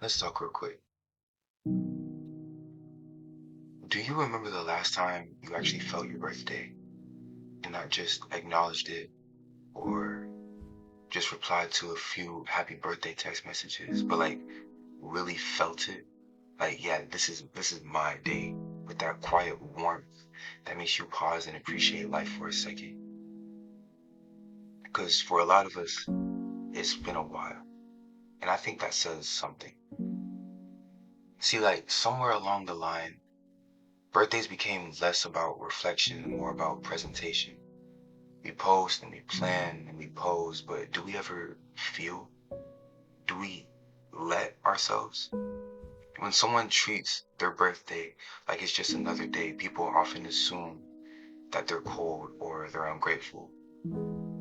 Let's talk real quick. Do you remember the last time you actually felt your birthday and not just acknowledged it or just replied to a few happy birthday text messages, but like really felt it? Like, yeah, this is my day with that quiet warmth that makes you pause and appreciate life for a second. Because for a lot of us, it's been a while. And I think that says something. See, like somewhere along the line, birthdays became less about reflection and more about presentation. We post and we plan and we pose, but do we ever feel? Do we let ourselves? When someone treats their birthday like it's just another day, people often assume that they're cold or they're ungrateful,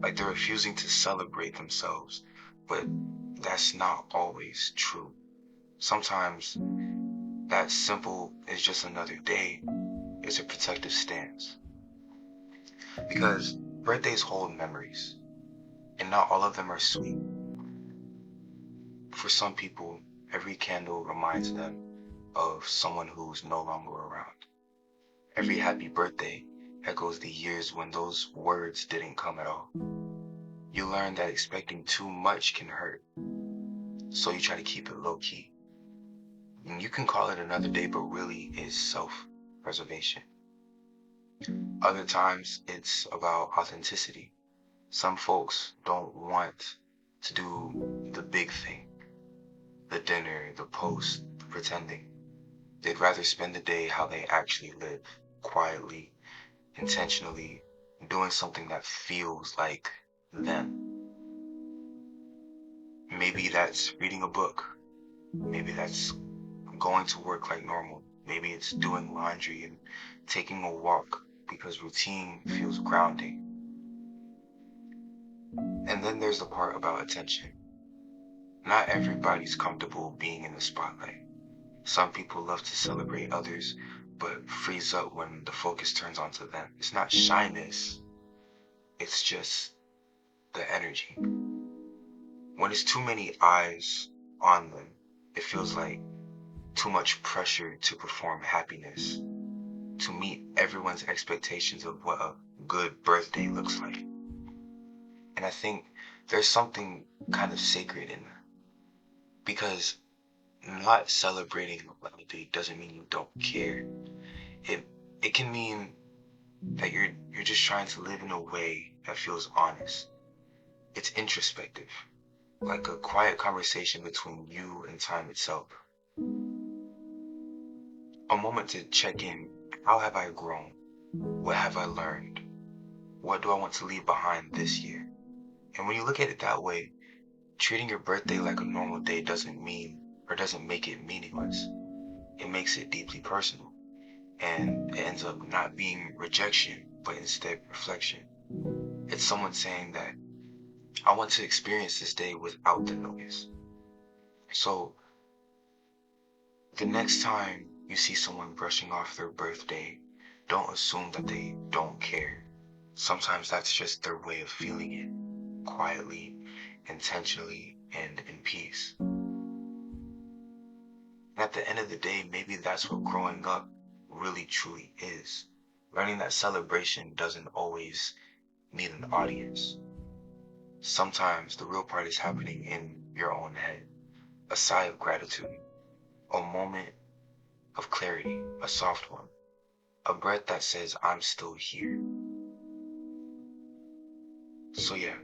like they're refusing to celebrate themselves. But that's not always true. Sometimes that simple is just another day is a protective stance. Because birthdays hold memories, and not all of them are sweet. For some people, every candle reminds them of someone who's no longer around. Every happy birthday echoes the years when those words didn't come at all. You learn that expecting too much can hurt, so you try to keep it low key. And you can call it another day, but really is self-preservation. Other times, it's about authenticity. Some folks don't want to do the big thing, the dinner, the post, the pretending. They'd rather spend the day how they actually live, quietly, intentionally, doing something that feels like them. Maybe that's reading a book. Maybe that's going to work like normal. Maybe it's doing laundry and taking a walk because routine feels grounding. And then there's the part about attention. Not everybody's comfortable being in the spotlight. Some people love to celebrate others, but freeze up when the focus turns onto them. It's not shyness, it's just the energy. When it's too many eyes on them, it feels like too much pressure to perform happiness, to meet everyone's expectations of what a good birthday looks like. And I think there's something kind of sacred in that because not celebrating a birthday doesn't mean you don't care. It it can mean that you're just trying to live in a way that feels honest. It's introspective, like a quiet conversation between you and time itself. A moment to check in. How have I grown? What have I learned? What do I want to leave behind this year? And when you look at it that way, treating your birthday like a normal day doesn't mean or doesn't make it meaningless. It makes it deeply personal. And it ends up not being rejection, but instead reflection. It's someone saying that I want to experience this day without the noise. So the next time you see someone brushing off their birthday, don't assume that they don't care. Sometimes that's just their way of feeling it, quietly, intentionally, and in peace. And at the end of the day, maybe that's what growing up really truly is. Learning that celebration doesn't always need an audience. Sometimes the real part is happening in your own head. A sigh of gratitude, a moment of clarity, a soft one, a breath that says, I'm still here. So yeah,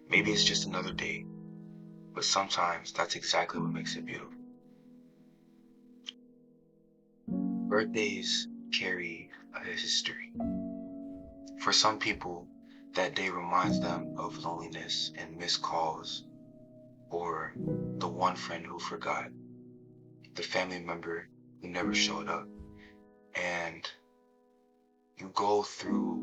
maybe it's just another day, but sometimes that's exactly what makes it beautiful. Birthdays carry a history. For some people, that day reminds them of loneliness and missed calls, or the one friend who forgot, the family member who never showed up. And you go through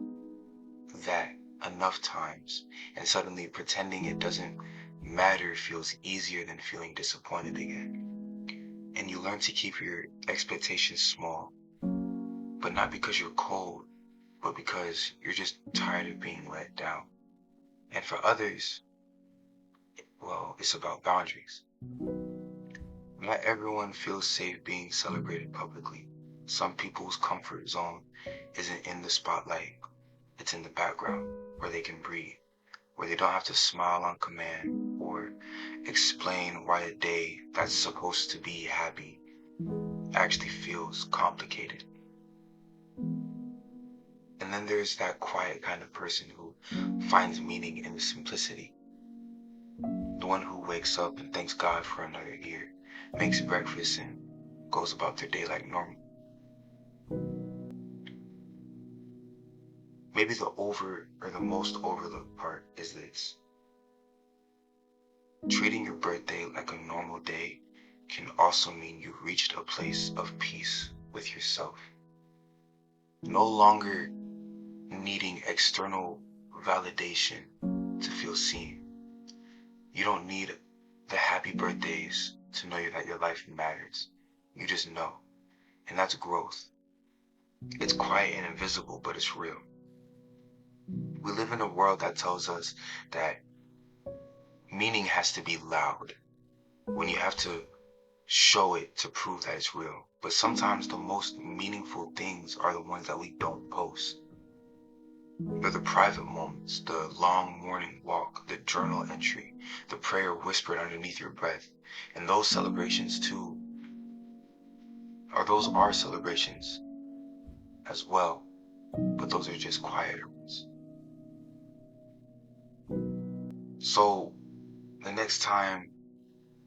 that enough times, and suddenly pretending it doesn't matter feels easier than feeling disappointed again. And you learn to keep your expectations small, but not because you're cold, but because you're just tired of being let down. And for others, well, it's about boundaries. Not everyone feels safe being celebrated publicly. Some people's comfort zone isn't in the spotlight, it's in the background, where they can breathe, where they don't have to smile on command or explain why a day that's supposed to be happy actually feels complicated. And then there's that quiet kind of person who finds meaning in the simplicity. The one who wakes up and thanks God for another year, makes breakfast and goes about their day like normal. Maybe the most overlooked part is this. Treating your birthday like a normal day can also mean you've reached a place of peace with yourself. No longer needing external validation to feel seen. You don't need the happy birthdays to know that your life matters. You just know. And that's growth. It's quiet and invisible, but it's real. We live in a world that tells us that meaning has to be loud, when you have to show it to prove that it's real. But sometimes the most meaningful things are the ones that we don't post. They're the private moments, the long morning walk, the journal entry, the prayer whispered underneath your breath. And those celebrations too, or those are celebrations as well, but those are just quieter ones. So the next time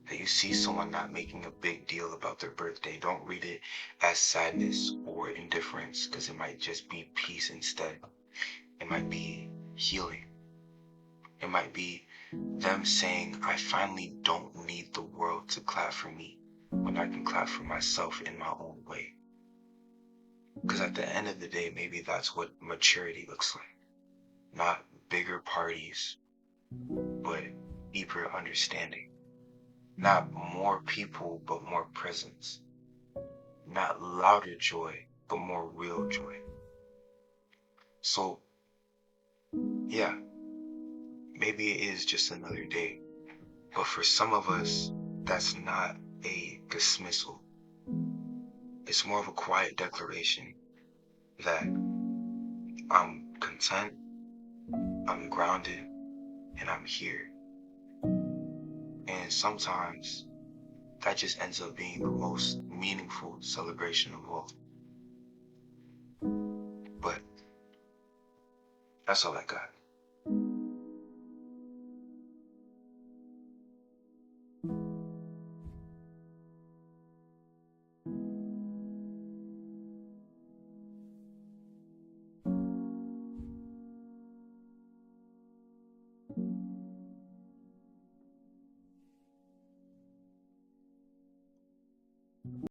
that you see someone not making a big deal about their birthday, don't read it as sadness or indifference, because it might just be peace instead. It might be healing. It might be them saying, I finally don't need the world to clap for me when I can clap for myself in my own way. Because at the end of the day, maybe that's what maturity looks like. Not bigger parties, but deeper understanding. Not more people, but more presence. Not louder joy, but more real joy. So, yeah, maybe it is just another day. But for some of us, that's not a dismissal. It's more of a quiet declaration that I'm content, I'm grounded, and I'm here. And sometimes that just ends up being the most meaningful celebration of all. But that's all I got.